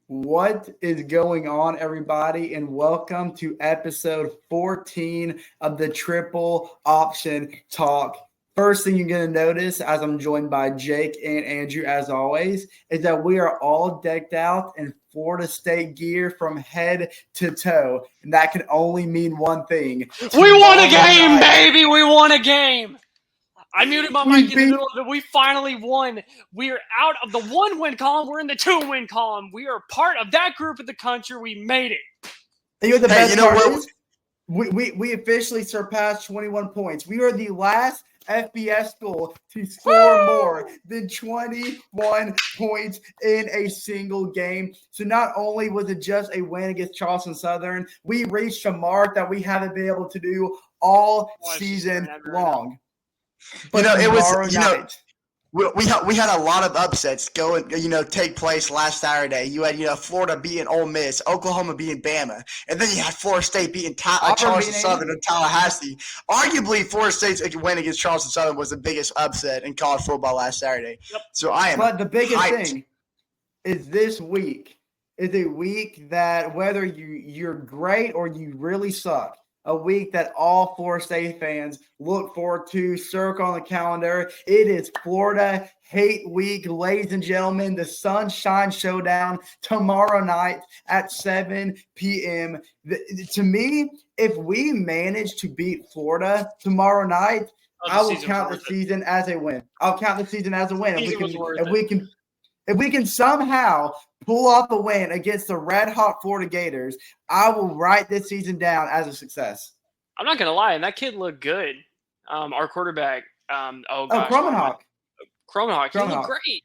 What is going on, everybody? And welcome to episode 14 of the Triple Option Talk. First thing you're going to notice, as I'm joined by Jake and Andrew, as always, is that we are all decked out in Florida State gear from head to toe. And that can only mean one thing. We won a Tomorrow game, night, baby! We won a game! I muted my we mic in the middle of it. We finally won. We are out of the 1-win column. We're in the 2-win column. We are part of that group of the country. We made it. You know what the Hey, best you know part what? is? We officially surpassed 21 points. We are the last FBS school to score more than 21 points in a single game. So not only was it just a win against Charleston Southern, we reached a mark that we haven't been able to do all season long. But it was, tomorrow night, we had a lot of upsets take place last Saturday. You had, Florida beating Ole Miss, Oklahoma beating Bama, and then you had Florida State beating Charleston Southern and Tallahassee. Arguably, Florida State's win against Charleston Southern was the biggest upset in college football last Saturday. Yep. So I am. But the biggest hyped. thing is this week is a week that whether you're great or you really suck, a week that all Florida State fans look forward to. Circle on the calendar. It is Florida Hate Week, ladies and gentlemen. The Sunshine Showdown tomorrow night at 7 p.m. To me, if we manage to beat Florida tomorrow night, I will count the season as a win. I'll count the season as a win. If we can somehow pull off a win against the red-hot Florida Gators, I will write this season down as a success. I'm not going to lie, and that kid looked good. Our quarterback, Cromenhawk. He looked great.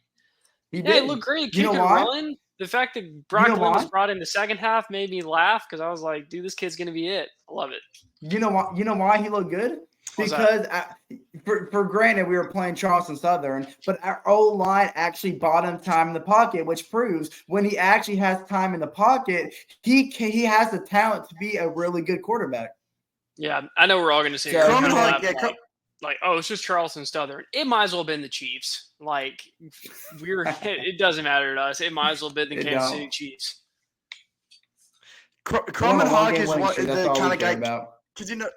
He looked great. Kid could run. The fact that Brock Lynn was brought in the second half made me laugh because I was like, dude, this kid's going to be it. I love it. You know why he looked good? Because for granted, we were playing Charleston Southern, but our O-line actually bought him time in the pocket, which proves when he actually has time in the pocket, he has the talent to be a really good quarterback. Yeah, I know we're all going to say it's just Charleston Southern. It might as well have been the Chiefs. It doesn't matter to us. It might as well have been the Kansas City Chiefs. Cromenhawk is the kind of guy because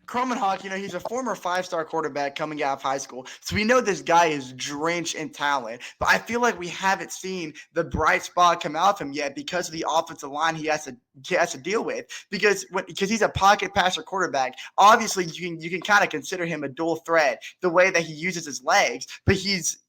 Cromenhawk, he's a former 5-star quarterback coming out of high school. So we know this guy is drenched in talent. But I feel like we haven't seen the bright spot come out of him yet because of the offensive line he has to deal with. Because he's a pocket passer quarterback. Obviously, you can kind of consider him a dual threat, the way that he uses his legs. But he's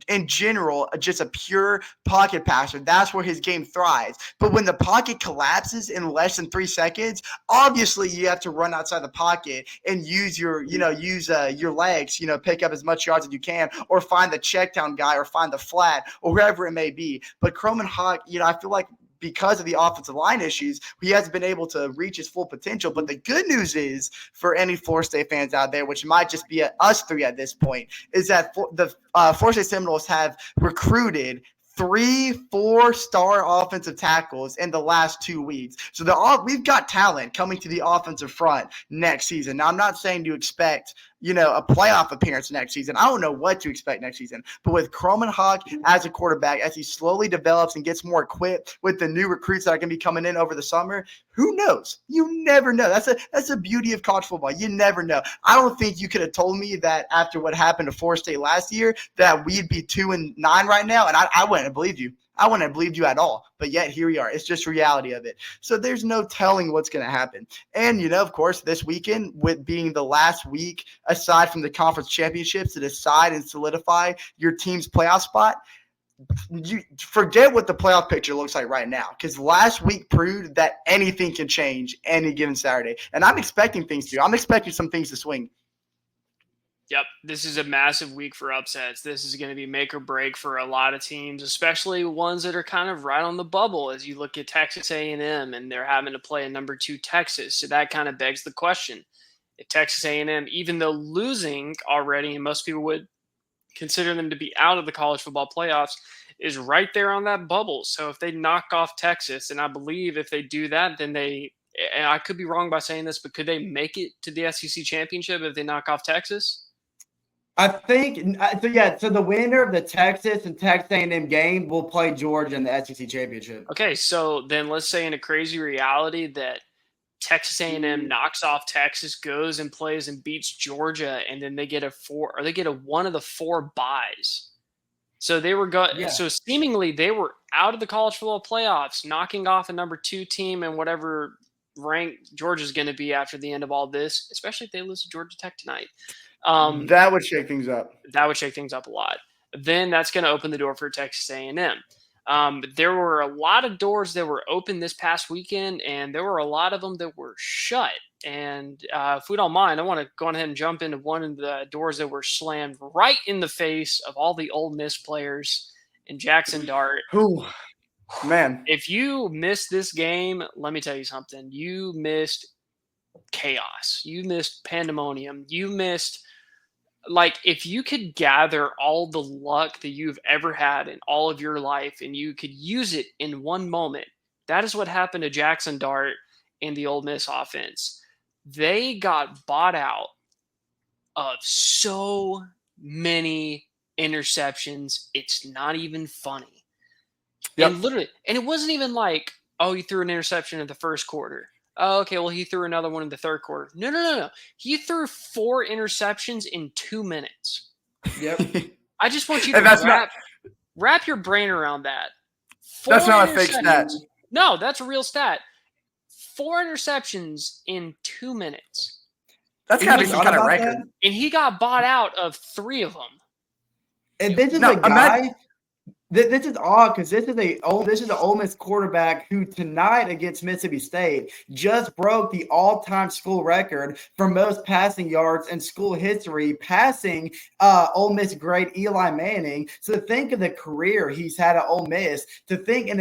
in general, just a pure pocket passer. That's where his game thrives. But when the pocket collapses in less than 3 seconds, obviously you have to run outside the pocket and use your legs, pick up as much yards as you can, or find the check down guy, or find the flat, or wherever it may be. But Cromenhawk, I feel like because of the offensive line issues, he hasn't been able to reach his full potential. But the good news is for any Florida State fans out there, which might just be us three at this point, is that the Florida State Seminoles have recruited 3 4-star offensive tackles in the last 2 weeks. So we've got talent coming to the offensive front next season. Now, I'm not saying to expect a playoff appearance next season. I don't know what to expect next season. But with Cromenhawk as a quarterback, as he slowly develops and gets more equipped with the new recruits that are going to be coming in over the summer, who knows? You never know. That's the beauty of college football. You never know. I don't think you could have told me that after what happened to Florida State last year that we'd be 2-9 right now, and I wouldn't have believed you. I wouldn't have believed you at all. But yet here we are. It's just reality of it. So there's no telling what's going to happen. And, of course, this weekend, with being the last week aside from the conference championships to decide and solidify your team's playoff spot, you forget what the playoff picture looks like right now, because last week proved that anything can change any given Saturday. And I'm expecting things to. I'm expecting some things to swing. Yep, this is a massive week for upsets. This is going to be make or break for a lot of teams, especially ones that are kind of right on the bubble. As you look at Texas A&M, and they're having to play a number 2 Texas, so that kind of begs the question: if Texas A&M, even though losing already, and most people would consider them to be out of the college football playoffs, is right there on that bubble. So if they knock off Texas, and I believe if they do that, then and I could be wrong by saying this, but could they make it to the SEC championship if they knock off Texas? I think so. Yeah. So the winner of the Texas and Texas A&M game will play Georgia in the SEC championship. Okay, so then let's say in a crazy reality that Texas A&M knocks off Texas, goes and plays and beats Georgia, and then they get a one of the 4 byes. So they were So seemingly they were out of the college football playoffs, knocking off a number 2 team and whatever rank Georgia's going to be after the end of all this, especially if they lose to Georgia Tech tonight. That would shake things up. That would shake things up a lot. Then that's going to open the door for Texas A&M. There were a lot of doors that were open this past weekend, and there were a lot of them that were shut. And if we don't mind, I want to go ahead and jump into one of the doors that were slammed right in the face of all the Ole Miss players in Jackson Dart. Ooh, man. If you missed this game, let me tell you something. You missed chaos. You missed pandemonium. You missed – like, if you could gather all the luck that you've ever had in all of your life and you could use it in one moment, that is what happened to Jackson Dart and the Ole Miss offense. They got bought out of so many interceptions. It's not even funny. Yep. And it wasn't even like, oh, he threw an interception in the first quarter. Oh, okay, well, he threw another one in the third quarter. No. He threw 4 interceptions in 2 minutes. Yep. I just want you to wrap your brain around that. That's not a fake stat. No, that's a real stat. 4 interceptions in 2 minutes. That's got to be some kind of record. And he got bought out of 3 of them. And this is a guy. This is odd because this is the Ole Miss quarterback who tonight against Mississippi State just broke the all-time school record for most passing yards in school history, passing Ole Miss great Eli Manning. So think of the career he's had at Ole Miss. To think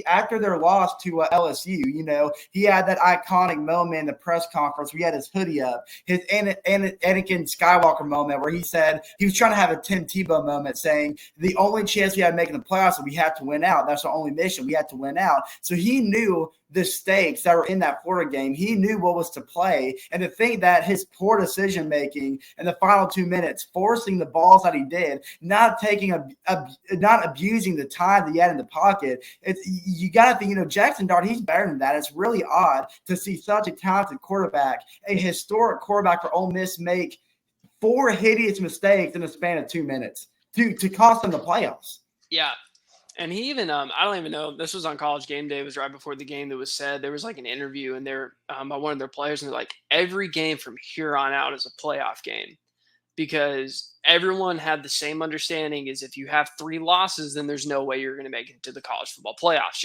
after their loss to LSU, he had that iconic moment in the press conference. We had his hoodie up, his Anakin Skywalker moment where he said he was trying to have a Tim Tebow moment, saying the only chance we had making the playoffs, we have to win out. That's our only mission. We had to win out. So he knew the stakes that were in that Florida game. He knew what was to play. And to think that his poor decision making in the final 2 minutes, forcing the balls that he did, not abusing the time that he had in the pocket. You got to think, Jackson Dart, he's better than that. It's really odd to see such a talented quarterback, a historic quarterback for Ole Miss, make 4 hideous mistakes in a span of 2 minutes to cost them the playoffs. Yeah. And he even, I don't even know, this was on College Game Day. It was right before the game that was said. There was like an interview and they're by one of their players, and they're like, every game from here on out is a playoff game, because everyone had the same understanding is if you have 3 losses, then there's no way you're going to make it to the college football playoffs,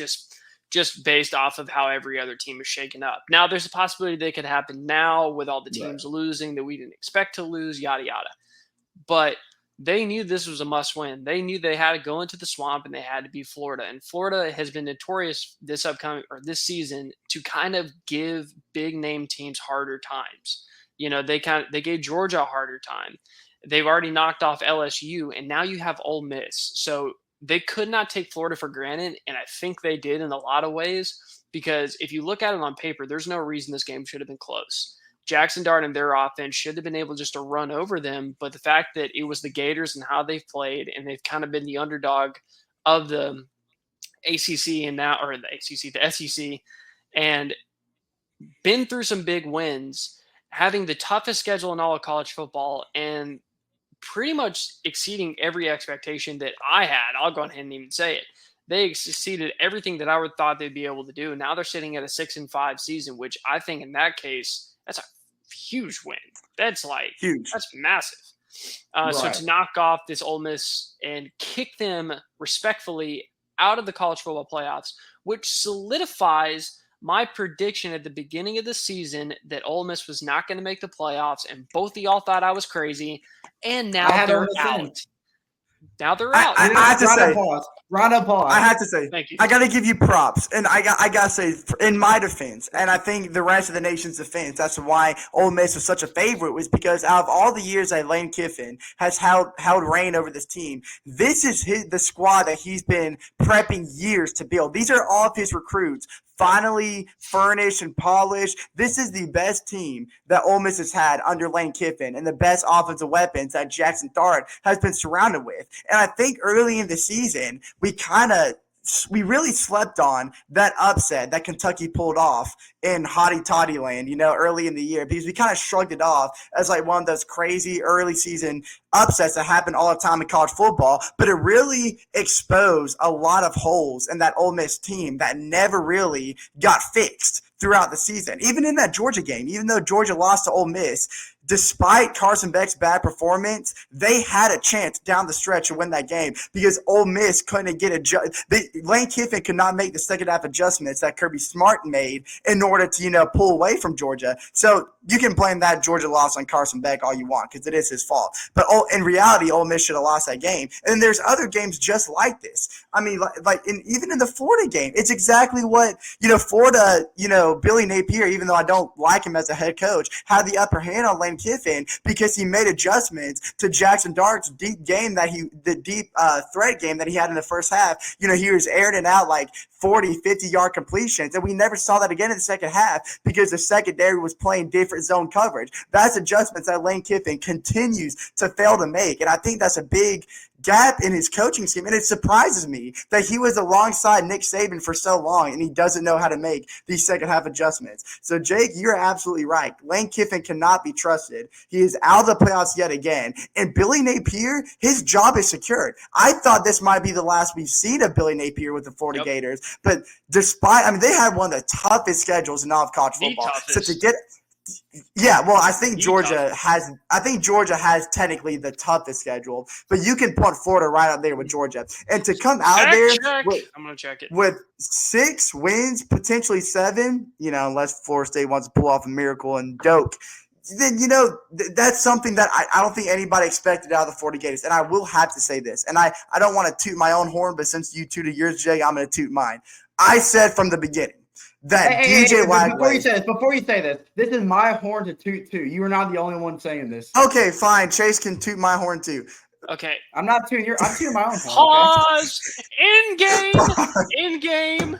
just based off of how every other team is shaken up. Now, there's a possibility that could happen now with all the teams losing that we didn't expect to lose, yada, yada. But they knew this was a must-win. They knew they had to go into the swamp and they had to beat Florida. And Florida has been notorious this season to kind of give big-name teams harder times. They gave Georgia a harder time. They've already knocked off LSU, and now you have Ole Miss. So they could not take Florida for granted, and I think they did in a lot of ways, because if you look at it on paper, there's no reason this game should have been close. Jackson Dart and their offense should have been able just to run over them, but the fact that it was the Gators and how they've played, and they've kind of been the underdog of the ACC the SEC, and been through some big wins, having the toughest schedule in all of college football, and pretty much exceeding every expectation that I had. I'll go ahead and even say it. They exceeded everything that I would thought they'd be able to do. Now they're sitting at a 6-5 season, which I think in that case, that's a huge win. That's like huge. That's massive. Right. So to knock off this Ole Miss and kick them respectfully out of the college football playoffs, which solidifies my prediction at the beginning of the season that Ole Miss was not going to make the playoffs, and both of y'all thought I was crazy, and now they're out. Now they're out. I have to say, round of applause. I have to say, thank you. I got to give you props, and I got to say, in my defense, and I think the rest of the nation's defense, that's why Ole Miss was such a favorite, was because out of all the years that Lane Kiffin has held reign over this team, this is the squad that he's been prepping years to build. These are all of his recruits. finally furnished and polished. This is the best team that Ole Miss has had under Lane Kiffin and the best offensive weapons that Jackson Dart has been surrounded with. And I think early in the season, we really slept on that upset that Kentucky pulled off in Hottie Toddy land, early in the year, because we kind of shrugged it off as like one of those crazy early season upsets that happen all the time in college football. But it really exposed a lot of holes in that Ole Miss team that never really got fixed throughout the season. Even in that Georgia game, even though Georgia lost to Ole Miss, despite Carson Beck's bad performance, they had a chance down the stretch to win that game because Ole Miss couldn't get Lane Kiffin could not make the second half adjustments that Kirby Smart made in order to, pull away from Georgia. So you can blame that Georgia loss on Carson Beck all you want because it is his fault. But in reality, Ole Miss should have lost that game. And there's other games just like this. I mean, even in the Florida game, it's exactly what, Florida, Billy Napier, even though I don't like him as a head coach, had the upper hand on Lane Kiffin because he made adjustments to Jackson Dart's deep game threat game that he had in the first half. He was airing it out like 40, 50-yard completions, and we never saw that again in the second half because the secondary was playing different zone coverage. That's adjustments that Lane Kiffin continues to fail to make, and I think that's a big gap in his coaching scheme, and it surprises me that he was alongside Nick Saban for so long and he doesn't know how to make these second half adjustments. So Jake, you're absolutely right. Lane Kiffin cannot be trusted. He is out of the playoffs yet again, and Billy Napier, his job is secured. I thought this might be the last we've seen of Billy Napier with the Florida Gators, but they had one of the toughest schedules in all of college football. So to get I think Georgia has technically the toughest schedule, but you can put Florida right up there with Georgia. And to come out I'm gonna check it with 6 wins, potentially 7, unless Florida State wants to pull off a miracle and doke, then that's something that I don't think anybody expected out of the 40 Gators. And I will have to say this, and I don't want to toot my own horn, but since you tooted yours, Jay, I'm going to toot mine. I said from the beginning that DJ Lagway. Before you say this is my horn to toot too. You are not the only one saying this. Okay, fine. Chase can toot my horn too. Okay. I'm not tooting I'm tooting my own horn. Pause. Okay? In game.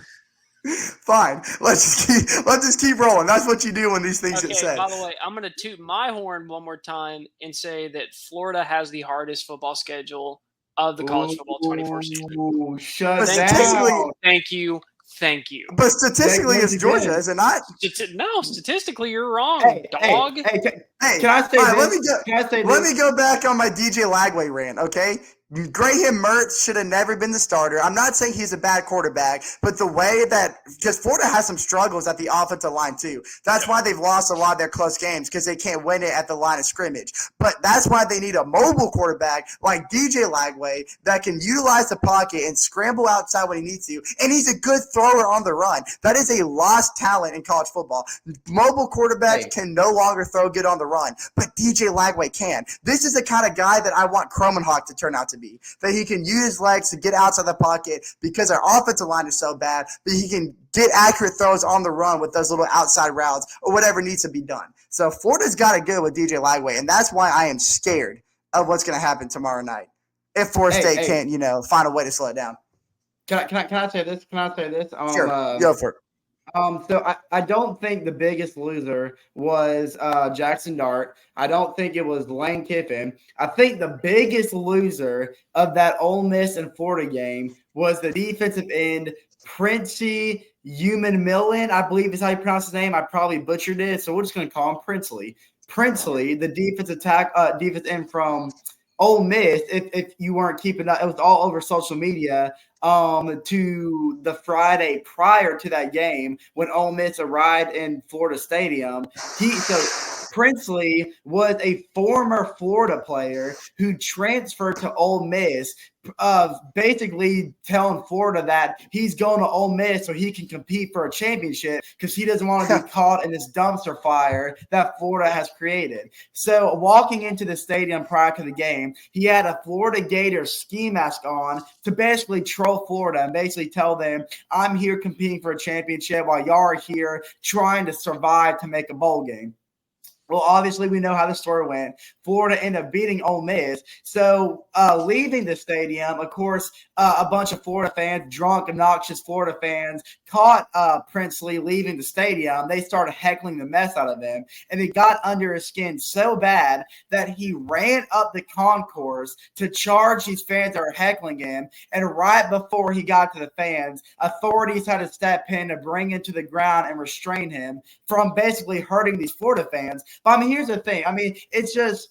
Fine. Let's just keep rolling. That's what you do when these things get said. By the way, I'm going to toot my horn one more time and say that Florida has the hardest football schedule of the college football 24 season. Shut down. Thank you. But statistically, it's Georgia, is it not? No, statistically, you're wrong, dog. Hey, can I say this? Let me go back on my DJ Lagway rant, okay? Graham Mertz should have never been the starter. I'm not saying he's a bad quarterback, but the way that – because Florida has some struggles at the offensive line too. That's why they've lost a lot of their close games because they can't win it at the line of scrimmage. But that's why they need a mobile quarterback like DJ Lagway that can utilize the pocket and scramble outside when he needs to. And he's a good thrower on the run. That is a lost talent in college football. Mobile quarterbacks can no longer throw good on the run, but DJ Lagway can. This is the kind of guy that I want Cromenhawk to turn out to be, that he can use his legs to get outside the pocket because our offensive line is so bad, but he can get accurate throws on the run with those little outside routes or whatever needs to be done. So Florida's got to go with DJ Lagway, and that's why I am scared of what's going to happen tomorrow night if Florida State can't, find a way to slow it down. Can I say this? Sure, go for it. So I don't think the biggest loser was Jackson Dart. I don't think it was Lane Kiffin. I think the biggest loser of that Ole Miss and Florida game was the defensive end, Princey Millen, I believe is how you pronounce his name. I probably butchered it, so we're just going to call him Princely. Princely, the defense end from Ole Miss, if you weren't keeping up, it was all over social media to the Friday prior to that game when Ole Miss arrived in Florida Stadium. Princely was a former Florida player who transferred to Ole Miss, basically telling Florida that he's going to Ole Miss so he can compete for a championship because he doesn't want to be caught in this dumpster fire that Florida has created. So walking into the stadium prior to the game, he had a Florida Gators ski mask on to basically troll Florida and basically tell them, I'm here competing for a championship while y'all are here trying to survive to make a bowl game. Well, obviously, we know how the story went. Florida ended up beating Ole Miss. So, leaving the stadium, of course, a bunch of Florida fans, drunk, obnoxious Florida fans, caught Princely leaving the stadium. They started heckling the mess out of him, and it got under his skin so bad that he ran up the concourse to charge these fans that were heckling him. And right before he got to the fans, authorities had to step in to bring him to the ground and restrain him from basically hurting these Florida fans. But I mean, here's the thing. I mean, it's just,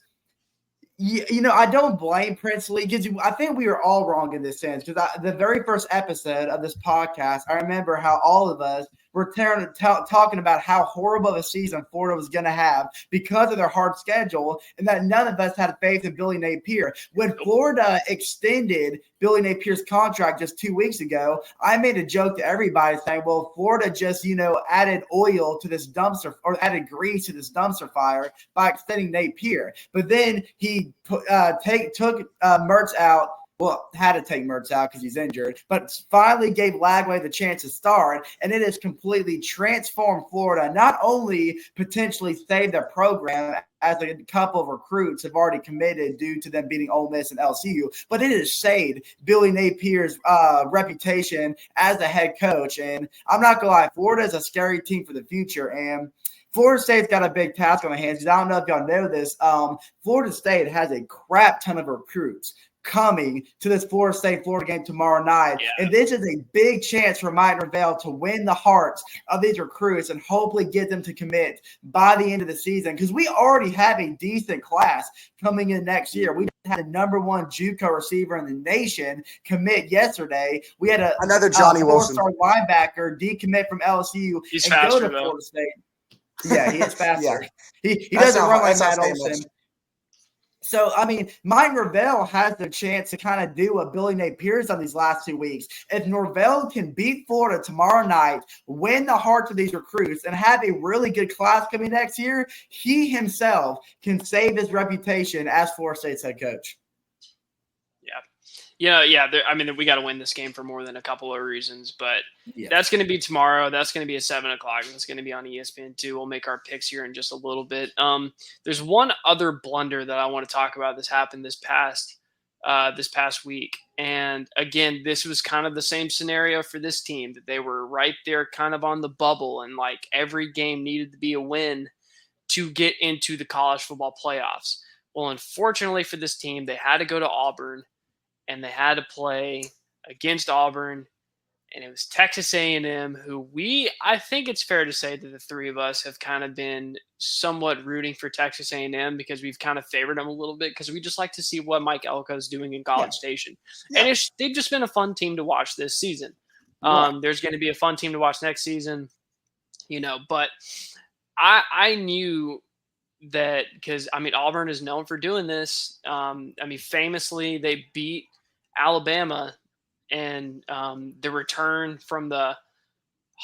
I don't blame Princely because I think we are all wrong in this sense. Because the very first episode of this podcast, I remember how all of us were talking about how horrible of a season Florida was going to have because of their hard schedule, and that none of us had faith in Billy Napier. When Florida extended Billy Napier's contract just 2 weeks ago, I made a joke to everybody saying, well, Florida just, added oil to this dumpster or added grease to this dumpster fire by extending Napier. But then he took Mertz out. Well, had to take Mertz out because he's injured, but finally gave Lagway the chance to start, and it has completely transformed Florida. Not only potentially saved their program, as a couple of recruits have already committed due to them beating Ole Miss and LSU, but it has saved Billy Napier's reputation as a head coach. And I'm not going to lie, Florida is a scary team for the future, and Florida State's got a big task on their hands. I don't know if y'all know this. Florida State has a crap ton of recruits coming to this Florida State-Florida game tomorrow night. Yeah. And this is a big chance for Mike Norvell to win the hearts of these recruits and hopefully get them to commit by the end of the season, because we already have a decent class coming in next year. We had the number one JUCO receiver in the nation commit yesterday. We had another Johnny Wilson, four-star linebacker decommit from LSU He's and faster, go to Florida State. Yeah, he is faster. Yeah. He doesn't run like Matt Olson. So, I mean, Mike Norvell has the chance to kind of do what Billy Napier's done these last 2 weeks. If Norvell can beat Florida tomorrow night, win the hearts of these recruits, and have a really good class coming next year, he himself can save his reputation as Florida State's head coach. Yeah. I mean, we got to win this game for more than a couple of reasons, but that's going to be tomorrow. That's going to be at 7:00. It's going to be on ESPN2. We'll make our picks here in just a little bit. There's one other blunder that I want to talk about. This happened this past week, and again, this was kind of the same scenario for this team, that they were right there, kind of on the bubble, and like every game needed to be a win to get into the college football playoffs. Well, unfortunately for this team, they had to go to Auburn. And they had to play against Auburn, and it was Texas A&M, who I think it's fair to say that the three of us have kind of been somewhat rooting for Texas A&M because we've kind of favored them a little bit because we just like to see what Mike Elko is doing in College Station. Yeah. And they've just been a fun team to watch this season. There's going to be a fun team to watch next season, but I knew that because, I mean, Auburn is known for doing this. Famously, they beat Alabama, and the return from the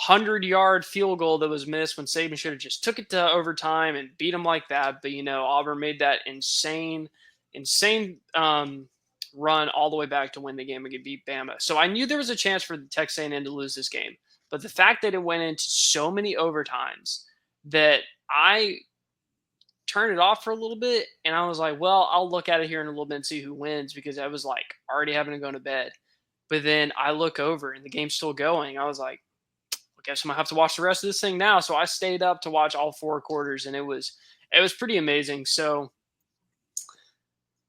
100-yard field goal that was missed when Saban should have just took it to overtime and beat them like that. But, Auburn made that insane run all the way back to win the game and beat Bama. So I knew there was a chance for Texas A&M to lose this game. But the fact that it went into so many overtimes that I turned it off for a little bit, and I was like, well, I'll look at it here in a little bit and see who wins, because I was like already having to go to bed. But then I look over and the game's still going. I was like, I guess I'm gonna have to watch the rest of this thing now. So I stayed up to watch all 4 quarters, and it was pretty amazing. So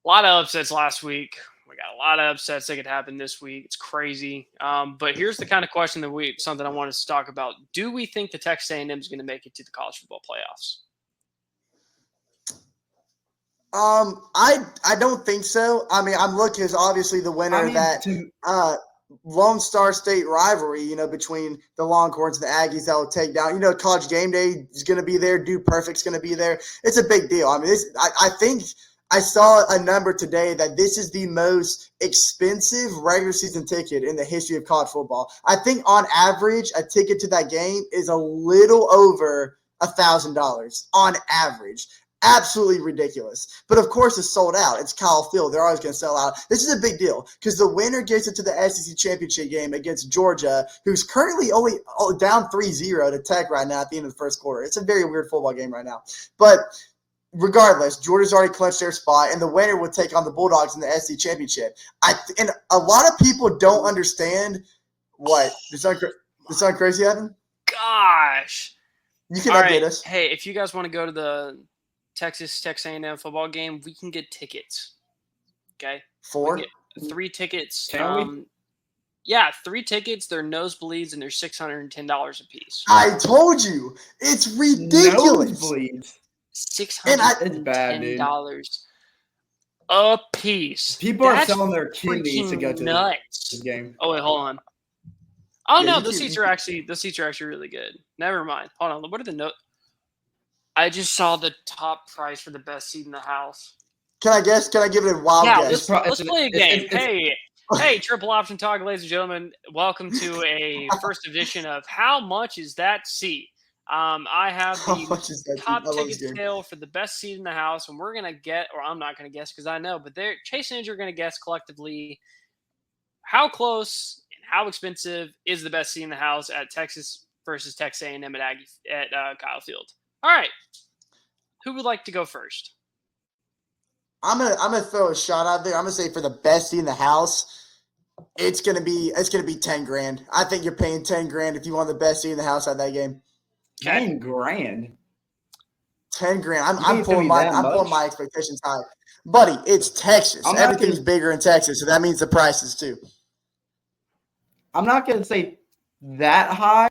a lot of upsets last week. We got a lot of upsets that could happen this week. It's crazy. But here's the kind of question something I want us to talk about. Do we think the Texas A&M is going to make it to the college football playoffs? I don't think so. I mean, I'm looking as obviously the winner of that Lone Star State rivalry, between the Longhorns and the Aggies that will take down. College Game Day is going to be there. Dude Perfect's going to be there. It's a big deal. I mean, I think I saw a number today that this is the most expensive regular season ticket in the history of college football. I think on average, a ticket to that game is a little over $1,000 on average. Absolutely ridiculous. But, of course, it's sold out. It's Kyle Field. They're always going to sell out. This is a big deal because the winner gets into the SEC championship game against Georgia, who's currently only down 3-0 to Tech right now at the end of the first quarter. It's a very weird football game right now. But regardless, Georgia's already clinched their spot, and the winner would take on the Bulldogs in the SC Championship. And a lot of people don't understand what. Did something crazy happen? Gosh. You can All update right. us. Hey, if you guys want to go to the Texas A&M football game, we can get tickets. Okay? 4? 3 tickets. Can we? Yeah, 3 tickets. They're nosebleeds, and they're $610 a piece. I told you. It's ridiculous. Nosebleeds. $610 a piece. People are That's selling their kidneys to go to nuts. this game. Oh wait, hold on. Oh Yeah, no, the seats are actually really good. Never mind. Hold on. What are the notes? I just saw the top price for the best seat in the house. Can I guess? Can I give it a wild guess? Let's play a game. Hey, Triple Option Talk, ladies and gentlemen. Welcome to a first edition of How Much Is That Seat? I have the top ticket sale for the best seat in the house, and we're going to get, or I'm not going to guess because I know, but Chase and Andrew are going to guess collectively how close and how expensive is the best seat in the house at Texas versus Texas A&M at Kyle Field. All right. Who would like to go first? I'm gonna throw a shot out there. I'm gonna say for the best seat in the house, it's gonna be $10,000. I think you're paying $10,000 if you want the best seat in the house at that game. $10,000. $10,000. I'm pulling my expectations high, buddy. It's Texas. Everything's bigger in Texas, so that means the prices too. I'm not gonna say that high,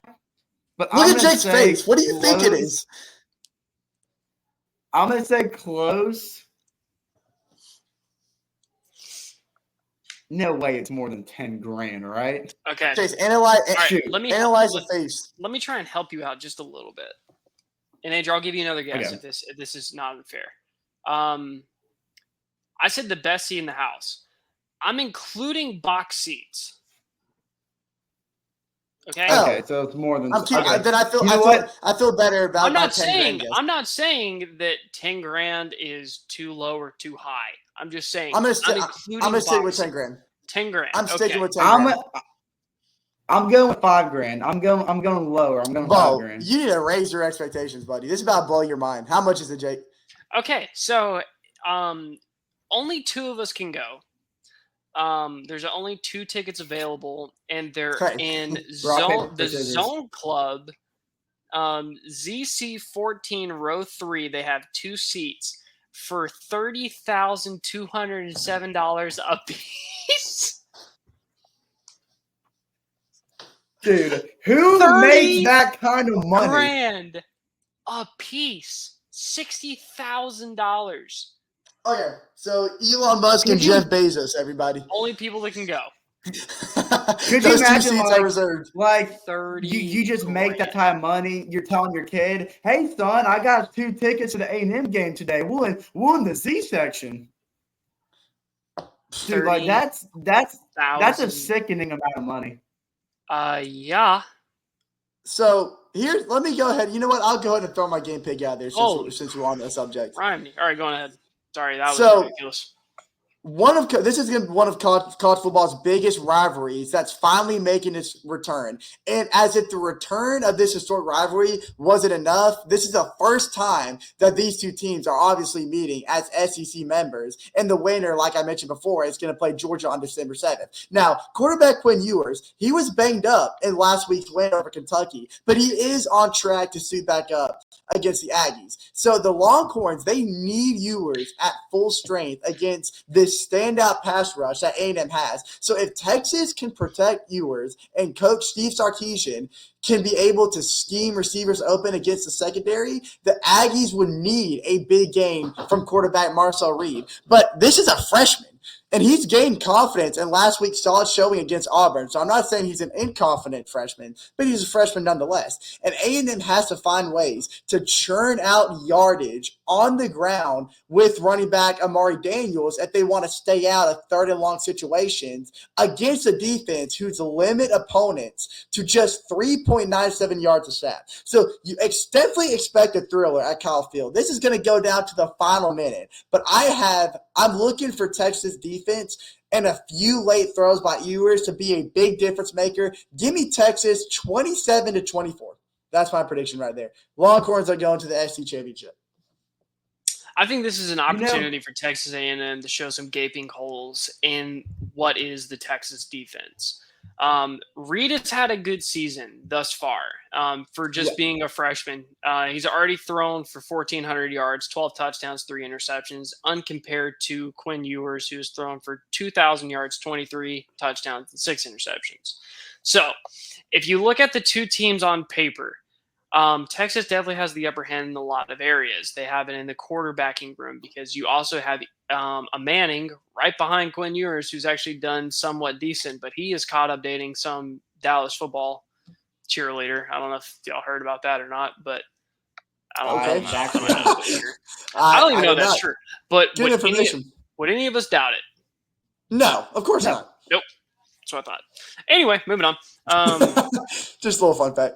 but look at Jake's face. What do you think it is? I'm gonna say close. No way, it's more than $10,000, right? Okay. Chase, analyze the face. Let me try and help you out just a little bit. And Andrew, I'll give you another guess if this is not unfair. I said the best seat in the house. I'm including box seats. Okay. Okay, so it's more than. Then I feel better about. I'm not saying that $10,000 is too low or too high. I'm just saying. I'm gonna stick with $10,000. $10,000. I'm sticking with $10,000. I'm going with $5,000. I'm going lower. I'm going $5,000. You need to raise your expectations, buddy. This is about to blow your mind. How much is it, Jake? Okay, so only 2 of us can go. There's only 2 tickets available, and they're in the Zone Club, ZC 14 row 3. They have 2 seats for $30,207 a piece. Dude, who makes that kind of money? $30,000 a piece, $60,000. Okay, so Elon Musk and Jeff Bezos, everybody. Only people that can go. Could you imagine, like 30? You just make that kind of money. You're telling your kid, "Hey, son, I got 2 tickets to the A&M game today. We're in the Z section." Dude, like that's a sickening amount of money. Yeah. So let me go ahead. You know what? I'll go ahead and throw my game pick out there since we're on that subject. Ryan, all right, go ahead. Sorry, that was ridiculous. This is one of college football's biggest rivalries that's finally making its return. And as if the return of this historic rivalry wasn't enough, this is the first time that these 2 teams are obviously meeting as SEC members. And the winner, like I mentioned before, is going to play Georgia on December 7th. Now, quarterback Quinn Ewers, he was banged up in last week's win over Kentucky, but he is on track to suit back up against the Aggies. So the Longhorns, they need Ewers at full strength against this standout pass rush that A&M has. So if Texas can protect Ewers and Coach Steve Sarkisian can be able to scheme receivers open against the secondary, the Aggies would need a big game from quarterback Marcel Reed. But this is a freshman. And he's gained confidence in last week's solid showing against Auburn. So I'm not saying he's an inconfident freshman, but he's a freshman nonetheless. And A&M has to find ways to churn out yardage on the ground with running back Amari Daniels if they want to stay out of 3rd and long situations against a defense whose limit opponents to just 3.97 yards a snap. So you definitely expect a thriller at Kyle Field. This is going to go down to the final minute. But I'm looking for Texas defense and a few late throws by Ewers to be a big difference maker. Give me Texas 27-24. That's my prediction right there. Longhorns are going to the SC Championship. I think this is an opportunity for Texas A&M to show some gaping holes in what is the Texas defense. Reed has had a good season thus far for just being a freshman. He's already thrown for 1,400 yards, 12 touchdowns, 3 interceptions, uncompared to Quinn Ewers, who's thrown for 2,000 yards, 23 touchdowns, and 6 interceptions. So if you look at the two teams on paper, Texas definitely has the upper hand in a lot of areas. They have it in the quarterbacking room because you also have a Manning right behind Quinn Ewers, who's actually done somewhat decent, but he is caught up dating some Dallas football cheerleader. I don't know if y'all heard about that or not, but I don't know. I don't even know that's true. But good information. Would any of us doubt it? No, of course not. Nope. That's what I thought. Anyway, moving on. Just a little fun fact.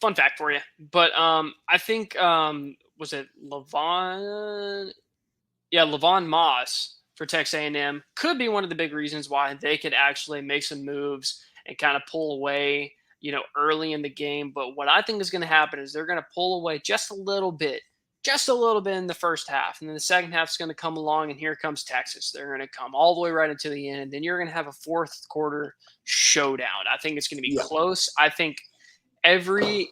Fun fact for you. But I think, was it Levon? Yeah, Levon Moss for Texas A&M could be one of the big reasons why they could actually make some moves and kind of pull away, early in the game. But what I think is going to happen is they're going to pull away just a little bit in the first half. And then the second half is going to come along, and here comes Texas. They're going to come all the way right into the end. Then you're going to have a fourth quarter showdown. I think it's going to be close. I think every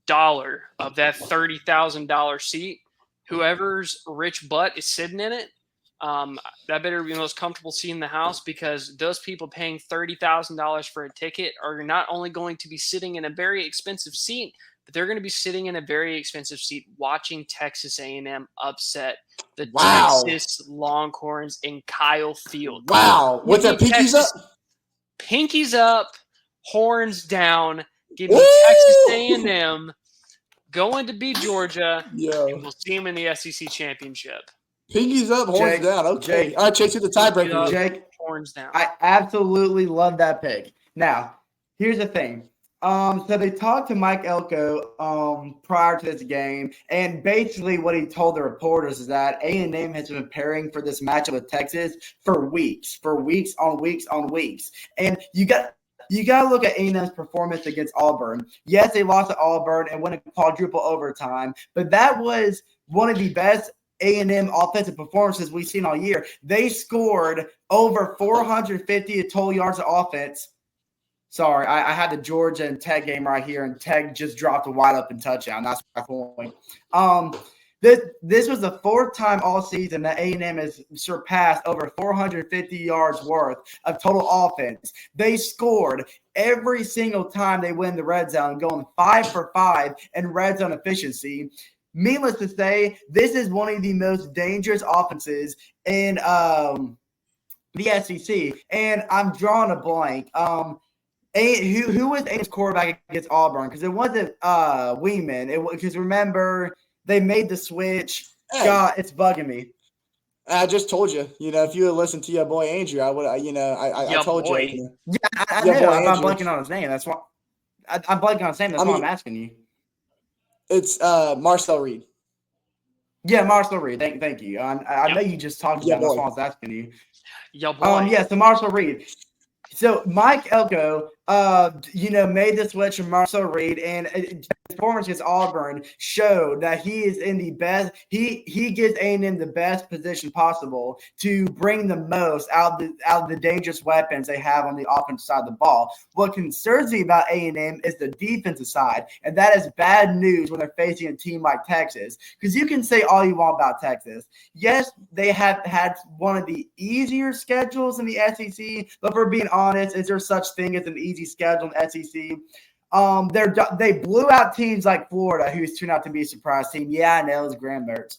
dollar of that $30,000 seat, whoever's rich butt is sitting in it, that better be the most comfortable seat in the house, because those people paying $30,000 for a ticket are not only going to be sitting in a very expensive seat, but they're going to be sitting in a very expensive seat watching Texas A&M upset the Texas Longhorns in Kyle Field. Wow. What's that, pinkies up? Pinkies up, horns down. Give me Texas A&M going to beat Georgia, and we'll see them in the SEC championship. Pinkies up, horns down. Okay. All right, Chase, hit the tiebreaker. Jake, horns down. I absolutely love that pick. Now, here's the thing. So they talked to Mike Elko prior to this game, and basically what he told the reporters is that A&M has been preparing for this matchup with Texas for weeks on weeks. And you got to look at A&M's performance against Auburn. Yes, they lost to Auburn and won a quadruple overtime, but that was one of the best A&M offensive performances we've seen all year. They scored over 450 total yards of offense. Sorry, I had the Georgia and Tech game right here, and Tech just dropped a wide open touchdown. That's my point. This was the fourth time all season that A&M has surpassed over 450 yards worth of total offense. They scored every single time they win the red zone, going 5 for 5 in red zone efficiency. Needless to say, this is one of the most dangerous offenses in the SEC, and I'm drawing a blank. Who was A&M's quarterback against Auburn? Because it wasn't Weeman. Because remember, they made the switch. Hey, God, it's bugging me. I just told you. If you had listened to your boy Andrew, I would. I told you. Yeah, I know. I'm blanking on his name. That's why I'm blanking on his name. That's why I'm asking you. It's Marcel Reed. Yeah, Marcel Reed. Thank you. I know you just talked about. That's why I was asking you. So Marcel Reed. So Mike Elko, made the switch from Marcel Reed, and his performance against Auburn showed that he is in the best. He gives A&M the best position possible to bring the most out of the dangerous weapons they have on the offensive side of the ball. What concerns me about A&M is the defensive side, and that is bad news when they're facing a team like Texas. Because you can say all you want about Texas. Yes, they have had one of the easier schedules in the SEC, but for being honest, is there such thing as an easy schedule in SEC? They blew out teams like Florida, who's turned out to be a surprise team. Yeah, I know, it's Graham Mertz.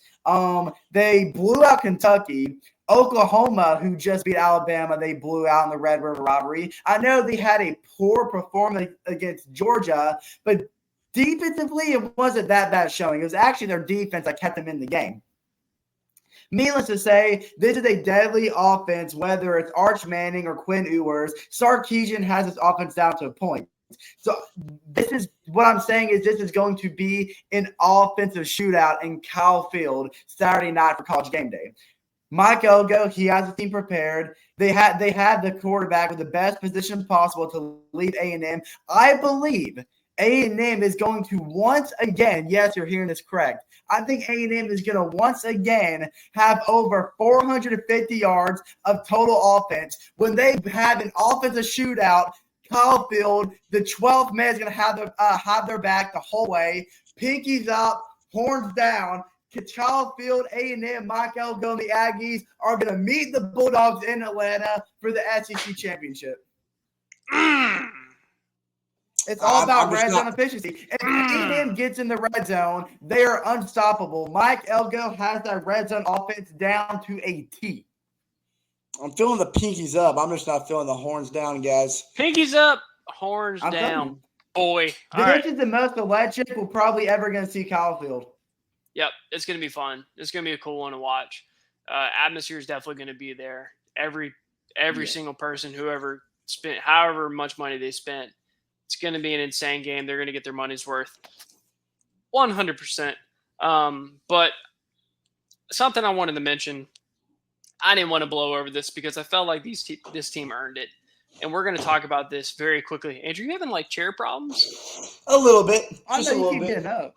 They blew out Kentucky. Oklahoma, who just beat Alabama, they blew out in the Red River Rivalry. I know they had a poor performance against Georgia, but defensively, it wasn't that bad showing. It was actually their defense that kept them in the game. Needless to say, this is a deadly offense, whether it's Arch Manning or Quinn Ewers. Sarkisian has his offense down to a point. So this is what I'm saying is this is going to be an offensive shootout in Kyle Field Saturday night for College Game Day. Mike Elko, he has the team prepared. They had the quarterback with the best position possible to lead A&M. I believe A&M is going to once again, yes, you're hearing this correct, I think A&M is going to once again have over 450 yards of total offense. When they have an offensive shootout, Kyle Field, the 12th man, is going to have their back the whole way. Pinkies up, horns down. Kyle Field, A&M, Mike Elko, and the Aggies are going to meet the Bulldogs in Atlanta for the SEC championship. It's all about red zone efficiency. If A&M gets in the red zone, they are unstoppable. Mike Elko has that red zone offense down to a T. I'm feeling the pinkies up. I'm just not feeling the horns down, guys. Pinkies up, horns down. Boy. This is the most electric we're probably ever going to see Kyle Field. Yep, it's going to be fun. It's going to be a cool one to watch. Atmosphere is definitely going to be there. Every single person, whoever spent however much money they spent, it's going to be an insane game. They're going to get their money's worth 100%. But something I wanted to mention, I didn't want to blow over this because I felt like this team earned it. And we're going to talk about this very quickly. Andrew, you having like chair problems? A little bit. I know you keep getting up.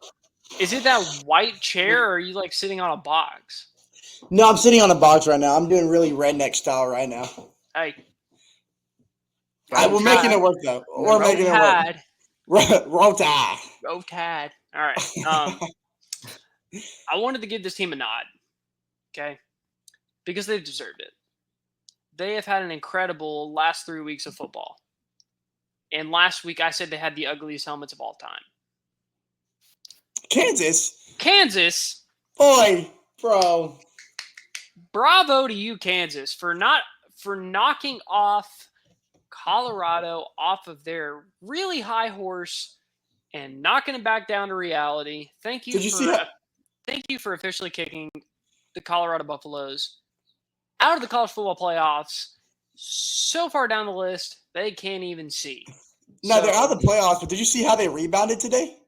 Is it that white chair, or are you like sitting on a box? No, I'm sitting on a box right now. I'm doing really redneck style right now. Hey. We're making it work, though. We're making it work. Roll Tide. Roll Tide. All right. I wanted to give this team a nod, okay? Because they've deserved it. They have had an incredible last 3 weeks of football. And last week, I said they had the ugliest helmets of all time. Kansas. Boy, bro. Bravo to you, Kansas, for knocking off Colorado off of their really high horse and knocking it back down to reality. Thank you for officially kicking the Colorado Buffaloes out of the college football playoffs. So far down the list, they can't even see. No, they're out of the playoffs, but did you see how they rebounded today?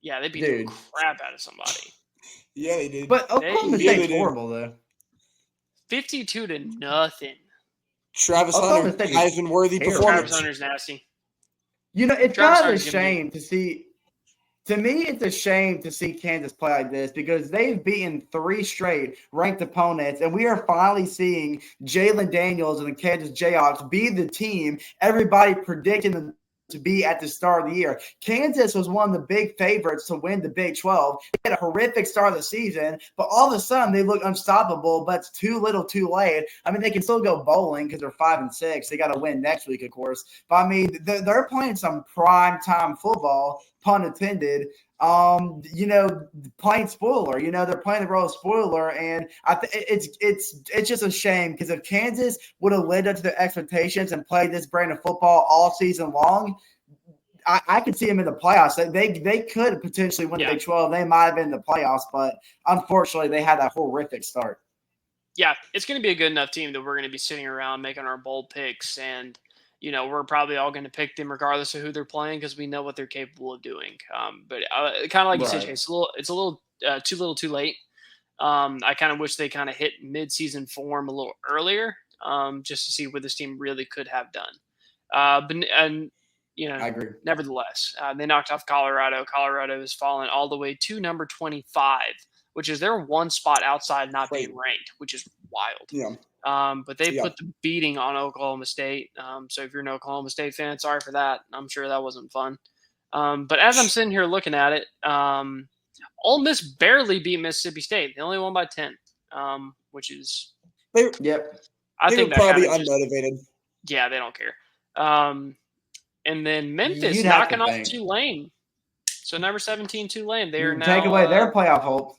Yeah, they beat the crap out of somebody. Yeah, they did. But Oklahoma State's horrible, though. 52-0. Travis Hunter, Heisman-worthy performance. Travis Hunter's nasty. You know, it's kind of a shame to see. To me, it's a shame to see Kansas play like this because they've beaten 3 straight ranked opponents, and we are finally seeing Jalen Daniels and the Kansas Jayhawks be the team everybody predicted them to be at the start of the year. Kansas was one of the big favorites to win the Big 12. They had a horrific start of the season, but all of a sudden they look unstoppable, but it's too little too late. I mean, they can still go bowling because they're 5-6. They got to win next week, of course. But, I mean, they're playing some prime time football, pun intended. Playing spoiler. They're playing the role of spoiler, and it's just a shame because if Kansas would have lived up to their expectations and played this brand of football all season long, I could see them in the playoffs. They could potentially win the Big 12. They might have been in the playoffs, but unfortunately, they had that horrific start. Yeah, it's going to be a good enough team that we're going to be sitting around making our bold picks, and we're probably all going to pick them regardless of who they're playing because we know what they're capable of doing. But kind of like you said, Chase, it's a little too little too late. I kind of wish they kind of hit mid-season form a little earlier just to see what this team really could have done. I agree. Nevertheless, they knocked off Colorado. Colorado has fallen all the way to number 25, which is their one spot outside not being ranked, which is wild. Yeah. But they put the beating on Oklahoma State. So if you're an Oklahoma State fan, sorry for that. I'm sure that wasn't fun. But as I'm sitting here looking at it, Ole Miss barely beat Mississippi State. They only won by 10, which is I think they're probably unmotivated. Yeah, they don't care. And then Memphis knocking off Tulane. So number 17 Tulane, they are now take away their playoff hope.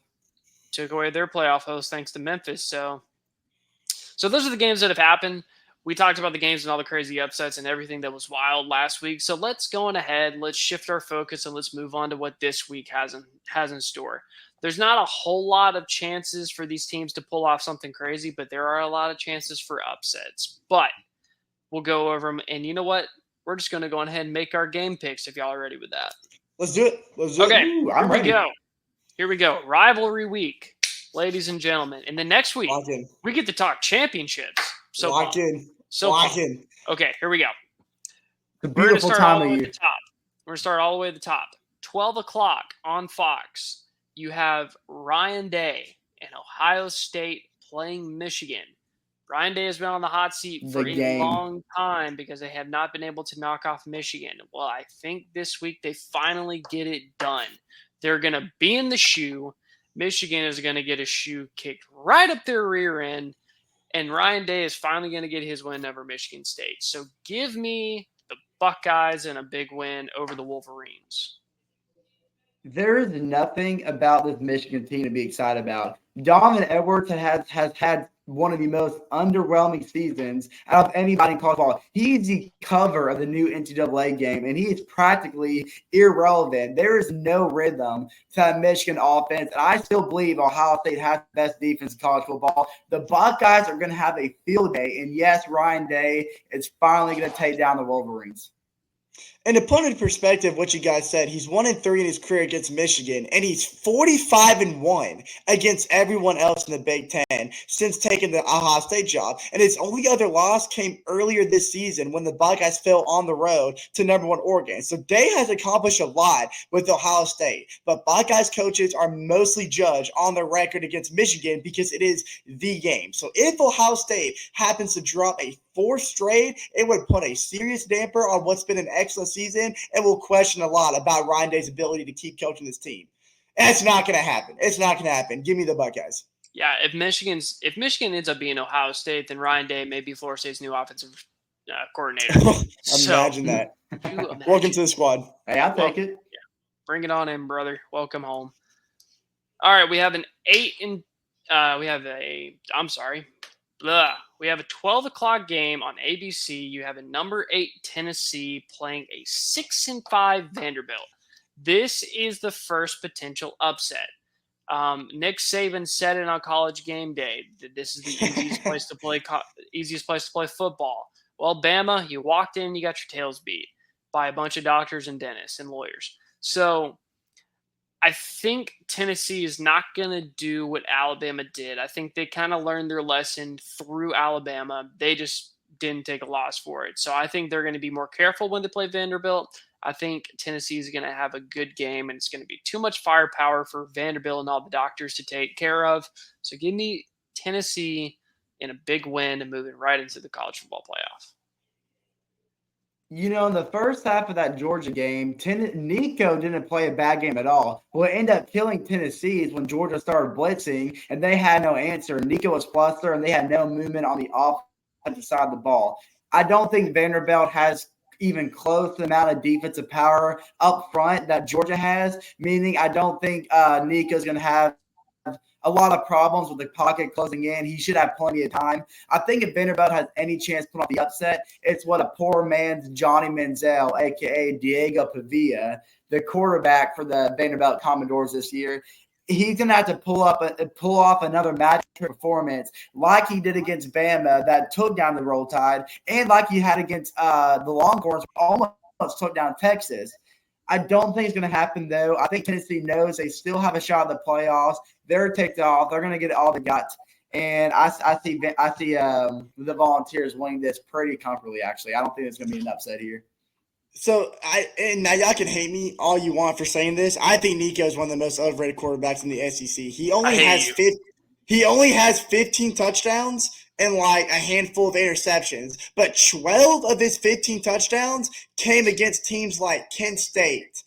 Took away their playoff host thanks to Memphis. So those are the games that have happened. We talked about the games and all the crazy upsets and everything that was wild last week. So let's go on ahead. Let's shift our focus and let's move on to what this week has in store. There's not a whole lot of chances for these teams to pull off something crazy, but there are a lot of chances for upsets. But we'll go over them. And you know what? We're just going to go on ahead and make our game picks if y'all are ready with that. Let's do it. Okay, I'm ready. Here we go. Rivalry week, ladies and gentlemen. And the next week, we get to talk championships. So Lock in. Okay, here we go. The beautiful time of year. We're going to start all the way at the top. 12 o'clock on Fox, you have Ryan Day and Ohio State playing Michigan. Ryan Day has been on the hot seat for a long time because they have not been able to knock off Michigan. Well, I think this week they finally get it done. They're going to be in the shoe. Michigan is going to get a shoe kicked right up their rear end. And Ryan Day is finally going to get his win over Michigan State. So give me the Buckeyes and a big win over the Wolverines. There is nothing about this Michigan team to be excited about. Donovan Edwards has had one of the most underwhelming seasons out of anybody in college ball. He's the cover of the new NCAA game, and he is practically irrelevant. There is no rhythm to that Michigan offense, and I still believe Ohio State has the best defense in college football. The Buckeyes are going to have a field day, and yes, Ryan Day is finally going to take down the Wolverines. And to put in perspective what you guys said, he's 1-3 in his career against Michigan, and he's 45-1 against everyone else in the Big Ten since taking the Ohio State job. And his only other loss came earlier this season when the Buckeyes fell on the road to number 1 Oregon. So Day has accomplished a lot with Ohio State, but Buckeyes coaches are mostly judged on their record against Michigan because it is the game. So if Ohio State happens to drop a 4th straight, it would put a serious damper on what's been an excellent season and will question a lot about Ryan Day's ability to keep coaching this team. And it's not going to happen. It's not going to happen. Give me the Buckeyes. Yeah, if Michigan ends up being Ohio State, then Ryan Day may be Florida State's new offensive coordinator. Imagine that. Welcome to the squad. Hey, I'll take it. Yeah, bring it on in, brother. Welcome home. All right, we have we have a 12 o'clock game on ABC. You have a number 8 Tennessee playing a 6-5 Vanderbilt. This is the first potential upset. Nick Saban said it on College Game Day that this is the easiest place to play football. Well, Bama, you walked in, you got your tails beat by a bunch of doctors and dentists and lawyers. So I think Tennessee is not going to do what Alabama did. I think they kind of learned their lesson through Alabama. They just didn't take a loss for it. So I think they're going to be more careful when they play Vanderbilt. I think Tennessee is going to have a good game, and it's going to be too much firepower for Vanderbilt and all the doctors to take care of. So give me Tennessee in a big win and moving right into the college football playoff. You know, in the first half of that Georgia game, Nico didn't play a bad game at all. What ended up killing Tennessee is when Georgia started blitzing and they had no answer. Nico was flustered and they had no movement on the offensive side of the ball. I don't think Vanderbilt has even close to the amount of defensive power up front that Georgia has, meaning I don't think Nico's going to have a lot of problems with the pocket closing in. He should have plenty of time. I think if Vanderbilt has any chance to put on the upset, it's what a poor man's Johnny Manziel, a.k.a. Diego Pavia, the quarterback for the Vanderbilt Commodores this year. He's going to have to pull off another match performance like he did against Bama that took down the Roll Tide and like he had against the Longhorns, almost took down Texas. I don't think it's going to happen, though. I think Tennessee knows they still have a shot at the playoffs. They're ticked off. They're going to get it all they got. And I see the Volunteers winning this pretty comfortably, actually. I don't think it's going to be an upset here. So, now y'all can hate me all you want for saying this. I think Nico is one of the most overrated quarterbacks in the SEC. He only has 15 touchdowns and like a handful of interceptions, but 12 of his 15 touchdowns came against teams like Kent State,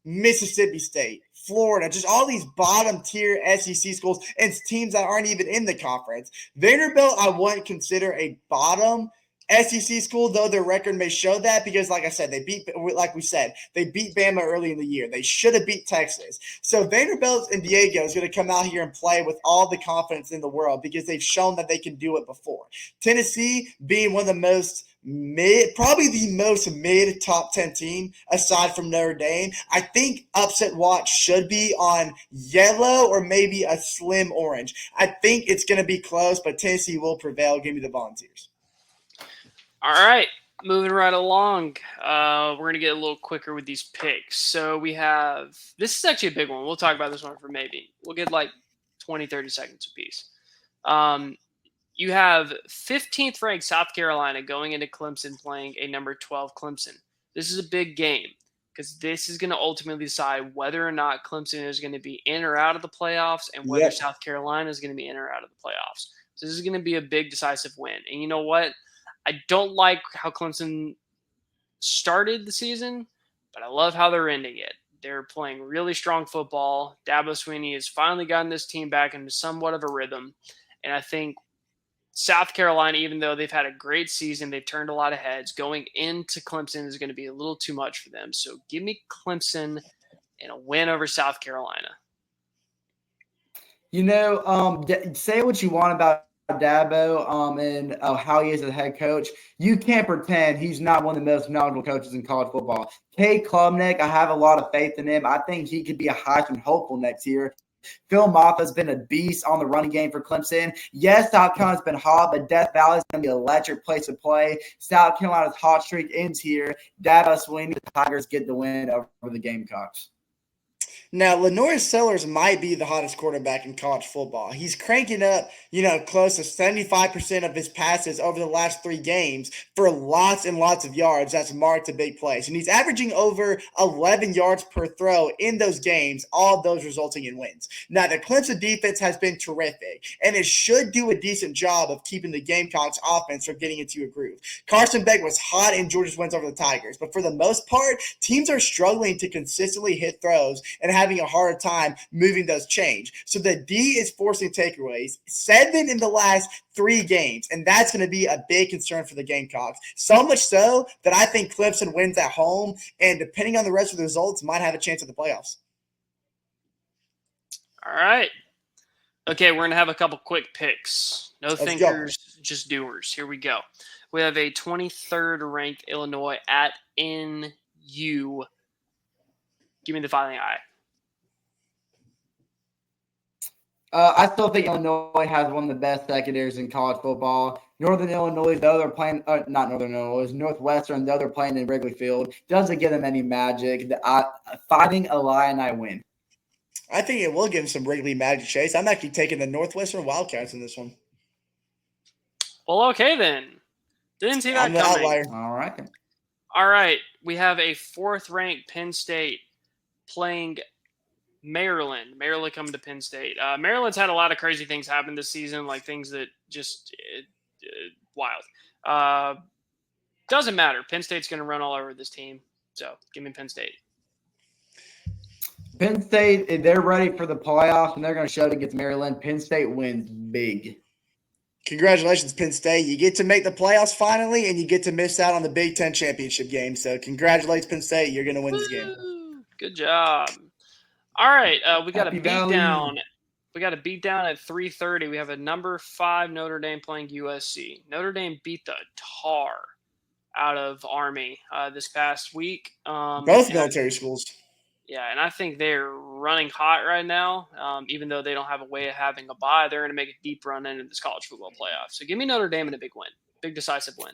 Mississippi State, Florida, just all these bottom tier SEC schools and teams that aren't even in the conference. Vanderbilt, I wouldn't consider a bottom SEC school, though their record may show that because, like I said, they beat Bama early in the year. They should have beat Texas. So Vanderbilt and Diego is going to come out here and play with all the confidence in the world because they've shown that they can do it before. Tennessee being one of the most probably the most mid top 10 team aside from Notre Dame. I think upset watch should be on yellow or maybe a slim orange. I think it's going to be close, but Tennessee will prevail. Give me the Volunteers. All right, moving right along. We're going to get a little quicker with these picks. So we have – this is actually a big one. We'll talk about this one for maybe. We'll get like 20, 30 seconds apiece. You have 15th ranked South Carolina going into Clemson playing a number 12 Clemson. This is a big game because this is going to ultimately decide whether or not Clemson is going to be in or out of the playoffs and whether South Carolina is going to be in or out of the playoffs. So this is going to be a big decisive win. And you know what? I don't like how Clemson started the season, but I love how they're ending it. They're playing really strong football. Dabo Swinney has finally gotten this team back into somewhat of a rhythm. And I think South Carolina, even though they've had a great season, they've turned a lot of heads. Going into Clemson is going to be a little too much for them. So give me Clemson and a win over South Carolina. You know, say what you want about Dabo and how he is as a head coach. You can't pretend he's not one of the most knowledgeable coaches in college football. Kay Klubnik, I have a lot of faith in him. I think he could be a Heisman hopeful next year. Phil Moffa's been a beast on the running game for Clemson. Yes, South Carolina's been hot, but Death Valley's going to be an electric place to play. South Carolina's hot streak ends here. Dabo Swinney, the Tigers get the win over the Gamecocks. Now, Lenore Sellers might be the hottest quarterback in college football. He's cranking up, close to 75% of his passes over the last 3 games for lots and lots of yards. That's marked a big place. And he's averaging over 11 yards per throw in those games, all of those resulting in wins. Now, the Clemson defense has been terrific, and it should do a decent job of keeping the Gamecocks offense from getting into a groove. Carson Beck was hot in Georgia's wins over the Tigers, but for the most part, teams are struggling to consistently hit throws and having a harder time moving those chains. So the D is forcing takeaways, 7 in the last 3 games, and that's going to be a big concern for the Gamecocks. So much so that I think Clemson wins at home, and depending on the rest of the results, might have a chance at the playoffs. All right. Okay, we're going to have a couple quick picks. No thinkers, just doers. Here we go. We have a 23rd ranked Illinois at NU. Give me the Fighting Eye. I still think Illinois has one of the best secondaries in college football. Northern Illinois, though they're playing, not Northern Illinois, Northwestern, though they're playing in Wrigley Field, doesn't give them any magic. Fighting Illini win. I think it will give them some Wrigley magic, Chase. I'm actually taking the Northwestern Wildcats in this one. Well, okay then. Didn't see that coming. Outlier. All right. We have a 4th ranked Penn State playing Maryland. Maryland coming to Penn State. Maryland's had a lot of crazy things happen this season, like things that just wild. Doesn't matter. Penn State's going to run all over this team. So give me Penn State. Penn State, they're ready for the playoffs, and they're going to show it against Maryland. Penn State wins big. Congratulations, Penn State. You get to make the playoffs finally, and you get to miss out on the Big Ten championship game. So congratulations, Penn State. You're going to win this game. Good job. All right, we got Happy a beat Valley. down. We got a beat down at 3:30. We have a number 5 Notre Dame playing USC. Notre Dame beat the tar out of Army this past week. Both military schools. Yeah, and I think they're running hot right now. Even though they don't have a way of having a bye, they're going to make a deep run into this college football playoff. So give me Notre Dame in a big win, big decisive win.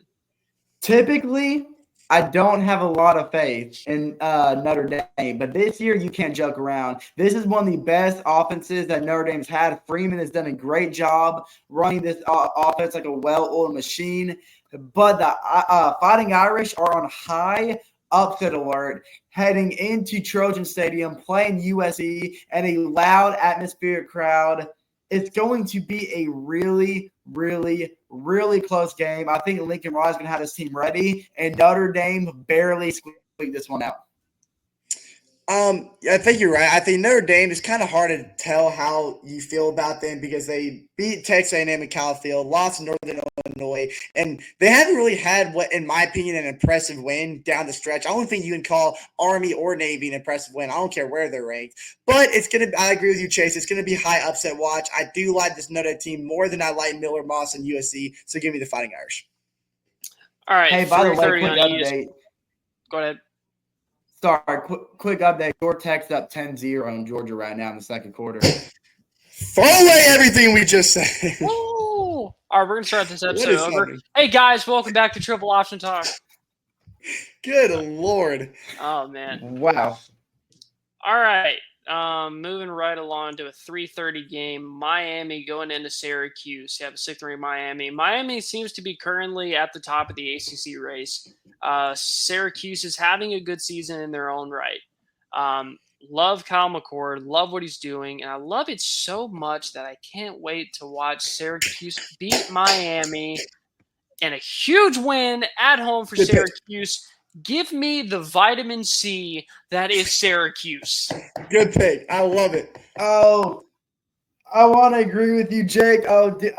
Typically, I don't have a lot of faith in Notre Dame, but this year you can't joke around. This is one of the best offenses that Notre Dame's had. Freeman has done a great job running this offense like a well-oiled machine, but the Fighting Irish are on high upset alert heading into Trojan Stadium, playing USC and a loud atmospheric crowd. It's going to be a really, really, really close game. I think Lincoln Riley's going to have his team ready, and Notre Dame barely squeaked this one out. I think you're right. I think Notre Dame is kind of hard to tell how you feel about them because they beat Texas A&M and Cal Field, lost to Northern Illinois, and they haven't really had what, in my opinion, an impressive win down the stretch. I don't think you can call Army or Navy an impressive win. I don't care where they're ranked, but it's gonna. I agree with you, Chase. It's gonna be high upset watch. I do like this Notre Dame team more than I like Miller Moss and USC. So give me the Fighting Irish. All right. Hey, by the way, quick update. Go ahead. Sorry, quick update. Your Tech's up 10-0 on Georgia right now in the second quarter. Throw away everything we just said. All right, we're going to start this episode over. Hey, guys, welcome back to Triple Option Talk. Good Lord. Oh, man. Wow. All right. moving right along to a 3:30 game. Miami going into Syracuse. You have a 6th-ranked Miami. Miami seems to be currently at the top of the ACC race. Syracuse is having a good season in their own right. Love Kyle McCord. Love what he's doing. And I love it so much that I can't wait to watch Syracuse beat Miami in a huge win at home for Syracuse. Give me the vitamin C that is Syracuse. Good pick. I love it. Oh, I want to agree with you, Jake. Oh, this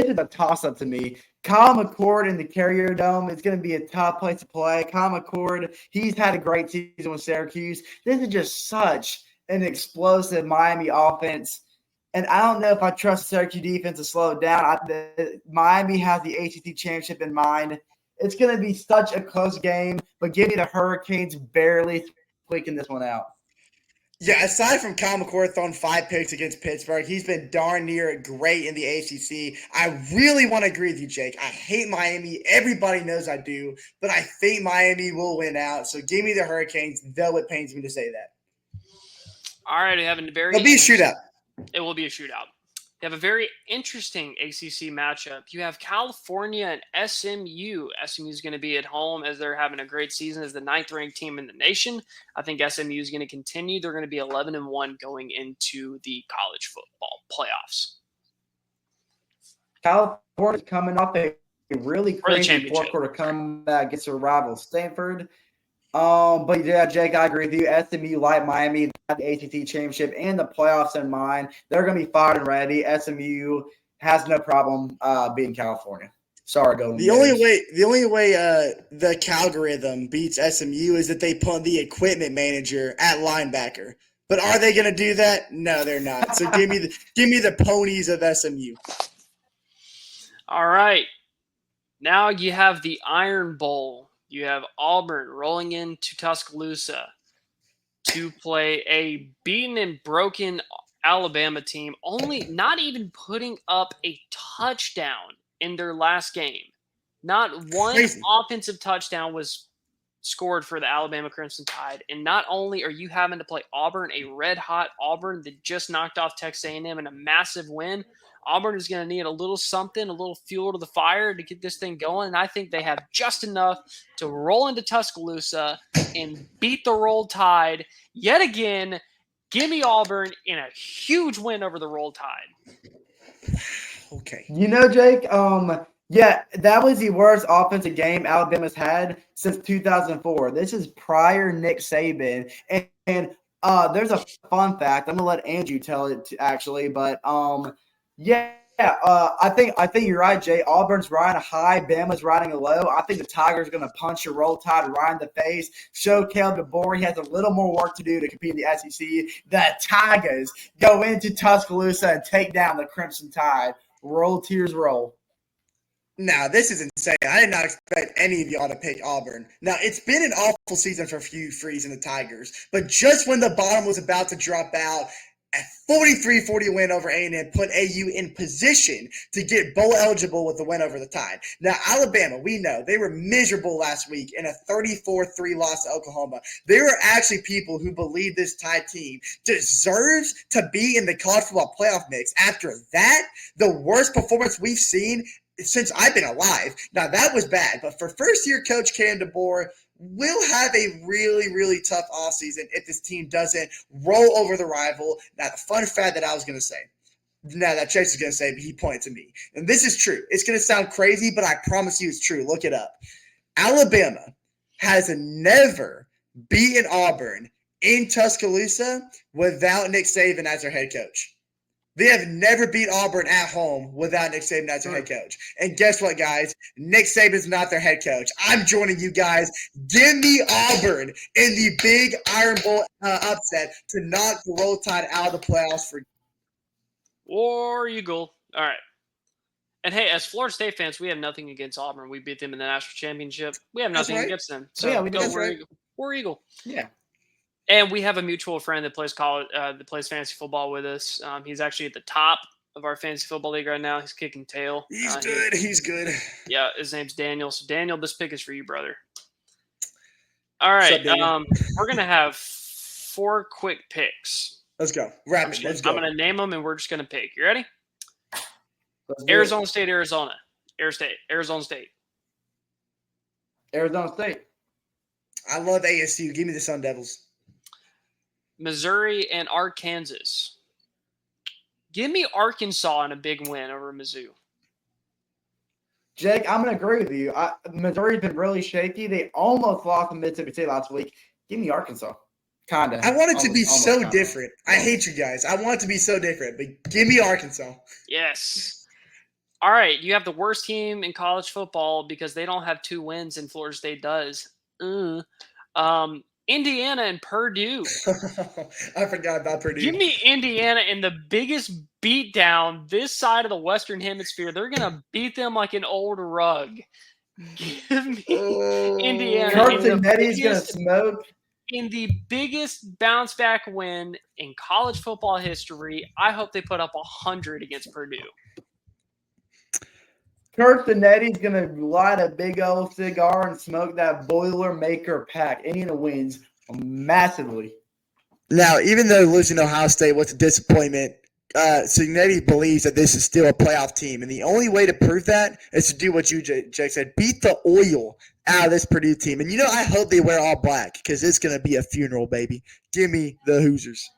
is a toss-up to me. Kyle McCord in the Carrier Dome is going to be a tough place to play. Kyle McCord, he's had a great season with Syracuse. This is just such an explosive Miami offense. And I don't know if I trust the Syracuse defense to slow it down. Miami has the ACC championship in mind. It's going to be such a close game, but give me the Hurricanes barely squeaking this one out. Yeah, aside from Kyle McCord throwing 5 picks against Pittsburgh, he's been darn near great in the ACC. I really want to agree with you, Jake. I hate Miami. Everybody knows I do, but I think Miami will win out. So give me the Hurricanes, though it pains me to say that. All right, having a very It'll be a shootout. It will be a shootout. You have a very interesting ACC matchup. You have California and SMU. SMU is going to be at home as they're having a great season as the 9th-ranked team in the nation. I think SMU is going to continue. They're going to be 11-1 going into the college football playoffs. California's coming off a really crazy fourth-quarter comeback against their rival Stanford. But yeah, Jake, I agree with you. SMU, like Miami, have the ACC championship and the playoffs in mind. They're going to be fired and ready. SMU has no problem beating California. Sorry, Golden The only way the Calgorithm beats SMU is that they put the equipment manager at linebacker. But are they going to do that? No, they're not. So give me the ponies of SMU. All right. Now you have the Iron Bowl. You have Auburn rolling into Tuscaloosa to play a beaten and broken Alabama team, only not even putting up a touchdown in their last game. Not one offensive touchdown was scored for the Alabama Crimson Tide. And not only are you having to play Auburn, a red-hot Auburn that just knocked off Texas A&M in a massive win, Auburn is going to need a little something, a little fuel to the fire to get this thing going. And I think they have just enough to roll into Tuscaloosa and beat the Roll Tide yet again. Give me Auburn in a huge win over the Roll Tide. Okay. You know, Jake, yeah, that was the worst offensive game Alabama's had since 2004. This is prior Nick Saban. And there's a fun fact. I'm going to let Andrew tell it actually, but yeah, I think you're right, Jay. Auburn's riding a high, Bama's riding a low. I think the Tigers are going to punch the Roll Tide right in the face, show Caleb DeBoer he has a little more work to do to compete in the SEC. The Tigers go into Tuscaloosa and take down the Crimson Tide. Roll, Tears, roll. Now, this is insane. I did not expect any of y'all to pick Auburn. Now, it's been an awful season for Hugh Freeze and the Tigers, but just when the bottom was about to drop out, a 43-40 win over A&M put AU in position to get bowl eligible with the win over the Tide. Now, Alabama, we know, they were miserable last week in a 34-3 loss to Oklahoma. There are actually people who believe this Tide team deserves to be in the college football playoff mix. After that, the worst performance we've seen since I've been alive. Now, that was bad, but for first-year coach Cam DeBoer, will have a really, really tough offseason if this team doesn't roll over the rival. Now, the fun fact that I was going to say, now that Chase is going to say, but he pointed to me. And this is true. It's going to sound crazy, but I promise you it's true. Look it up. Alabama has never beaten Auburn in Tuscaloosa without Nick Saban as their head coach. They have never beat Auburn at home without Nick Saban as their head coach. And guess what, guys? Nick Saban's not their head coach. I'm joining you guys. Give me Auburn in the big Iron Bowl upset to knock the Roll Tide out of the playoffs for War Eagle. All right. And hey, as Florida State fans, we have nothing against Auburn. We beat them in the national championship. We have nothing against them. So yeah, we go War Eagle. War Eagle. Yeah. And we have a mutual friend that plays fantasy football with us. He's actually at the top of our fantasy football league right now. He's kicking tail. He's good. He's good. Yeah, his name's Daniel. So Daniel, this pick is for you, brother. All right. What's up, we're gonna have 4 quick picks. Let's go. Rapid. Let's go. I'm going to name them, and we're just going to pick. You ready? Arizona State, Arizona. Arizona State. Arizona State. I love ASU. Give me the Sun Devils. Missouri and Arkansas. Give me Arkansas in a big win over Mizzou. Jake, I'm going to agree with you. Missouri's been really shaky. They almost lost to Mississippi State last week. Give me Arkansas. Kind of. I want it to be so different. I hate you guys. I want it to be so different, but give me Arkansas. Yes. All right. You have the worst team in college football because they don't have 2 wins and Florida State does. Indiana and Purdue. I forgot about Purdue. Give me Indiana in the biggest beatdown this side of the Western Hemisphere. They're going to beat them like an old rug. Give me Indiana. Cincinnati's going to smoke. In the biggest bounce back win in college football history, I hope they put up 100 against Purdue. Cincinnati's going to light a big old cigar and smoke that Boilermaker pack. Indiana wins massively. Now, even though losing to Ohio State was a disappointment, Cincinnati believes that this is still a playoff team. And the only way to prove that is to do what you, Jake, said. Beat the oil out of this Purdue team. And, I hope they wear all black because it's going to be a funeral, baby. Give me the Hoosiers.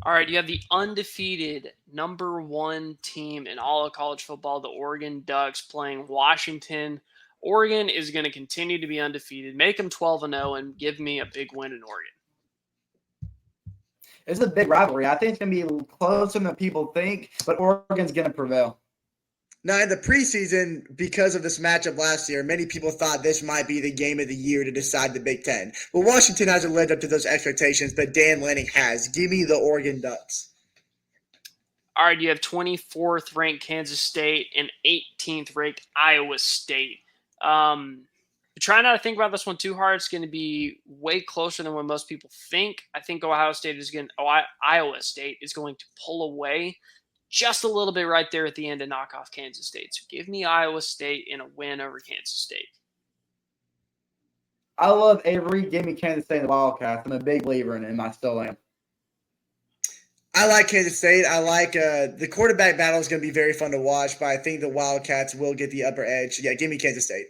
All right, you have the undefeated number 1 team in all of college football, the Oregon Ducks, playing Washington. Oregon is going to continue to be undefeated. Make them 12-0 and give me a big win in Oregon. It's a big rivalry. I think it's going to be closer than people think, but Oregon's going to prevail. Now, in the preseason, because of this matchup last year, many people thought this might be the game of the year to decide the Big Ten. But Washington hasn't lived up to those expectations, but Dan Lanning has. Give me the Oregon Ducks. All right, you have 24th ranked Kansas State and 18th ranked Iowa State. Try not to think about this one too hard. It's going to be way closer than what most people think. I think Iowa State is going to pull away just a little bit right there at the end to knock off Kansas State. So give me Iowa State in a win over Kansas State. I love Avery. Give me Kansas State in the Wildcats. I'm a big believer in him. I still am. I like Kansas State. I like the quarterback battle is going to be very fun to watch, but I think the Wildcats will get the upper edge. Yeah, give me Kansas State.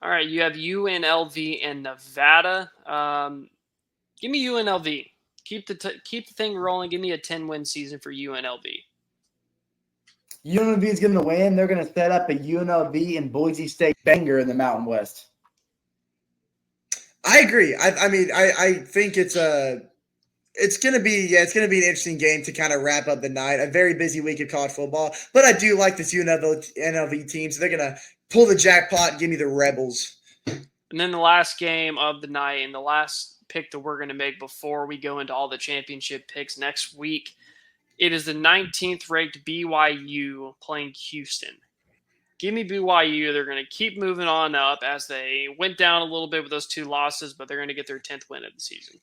All right, you have UNLV and Nevada. Give me UNLV. Keep the thing rolling. Give me a 10-win season for UNLV. UNLV is going to win. They're going to set up a UNLV and Boise State banger in the Mountain West. I agree. I think it's going to be an interesting game to kind of wrap up the night. A very busy week of college football, but I do like this UNLV team. So they're going to pull the jackpot and give me the Rebels. And then the last game of the night and the last pick that we're going to make before we go into all the championship picks next week. It is the 19th ranked BYU playing Houston. Give me BYU. They're going to keep moving on up as they went down a little bit with those 2 losses, but they're going to get their 10th win of the season.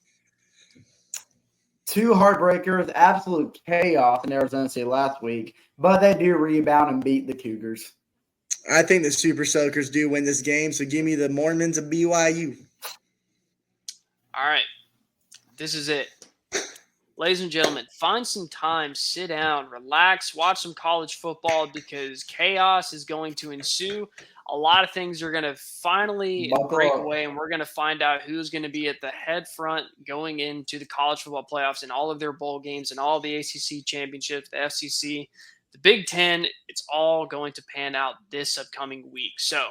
2 heartbreakers, absolute chaos in Arizona State last week, but they do rebound and beat the Cougars. I think the Super Soakers do win this game, so give me the Mormons of BYU. All right. This is it. Ladies and gentlemen, find some time, sit down, relax, watch some college football because chaos is going to ensue. A lot of things are going to finally break away, and we're going to find out who's going to be at the head front going into the college football playoffs and all of their bowl games and all the ACC championships, the FCC, the Big Ten. It's all going to pan out this upcoming week. So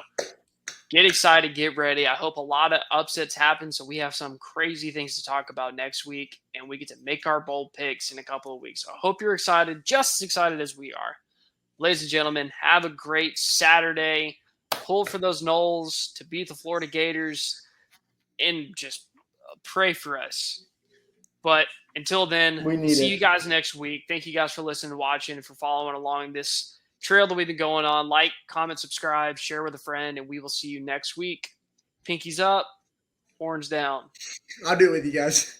get excited, get ready. I hope a lot of upsets happen so we have some crazy things to talk about next week, and we get to make our bold picks in a couple of weeks. So I hope you're excited, just as excited as we are. Ladies and gentlemen, have a great Saturday. Pull for those Noles to beat the Florida Gators, and just pray for us. But until then, see you guys next week. Thank you guys for listening and watching and for following along this trail that we've been going on. Like, comment, subscribe, share with a friend, and we will see you next week. Pinkies up, horns down. I'll do it with you guys.